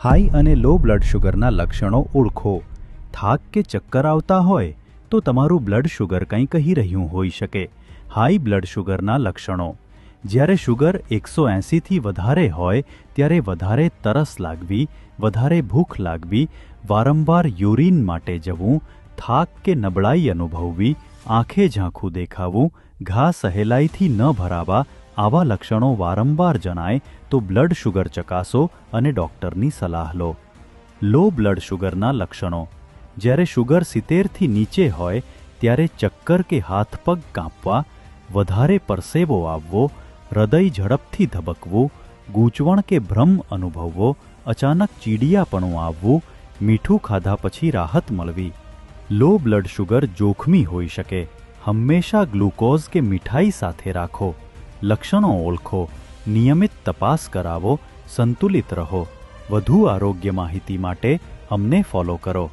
High અને low blood શુગરના લક્ષણો ઓળખો. થાક કે ચક્કર આવતા હોય તો તમારું બ્લડ શુગર કંઈ કહી રહ્યું હોઈ શકે. હાઈ બ્લડ શુગરના લક્ષણો: જ્યારે શુગર 180થી વધારે હોય ત્યારે વધારે તરસ લાગવી, વધારે ભૂખ લાગવી, વારંવાર યુરિન માટે જવું, થાક કે નબળાઈ અનુભવવી, આંખે ઝાંખું દેખાવું, ઘા સહેલાઈથી ન ભરાવા, આવા લક્ષણો વારંવાર જણાય તો બ્લડ શુગર ચકાસો અને ડૉક્ટરની સલાહ લો. લો બ્લડ શુગરના લક્ષણો: જ્યારે શુગર 70થી નીચે હોય ત્યારે ચક્કર કે હાથ પગ કાંપવા, વધારે પરસેવો આવવો, હૃદય ઝડપથી ધબકવું, ગૂંચવણ કે ભ્રમ અનુભવવો, અચાનક ચીડિયાપણું આવવું, મીઠું ખાધા પછી રાહત મળવી. લો બ્લડ શુગર જોખમી હોઈ શકે. હંમેશા ગ્લુકોઝ કે મીઠાઈ સાથે રાખો. લક્ષણો ઓળખો, નિયમિત તપાસ કરાવો, સંતુલિત રહો. વધુ આરોગ્ય માહિતી માટે અમને ફોલો કરો.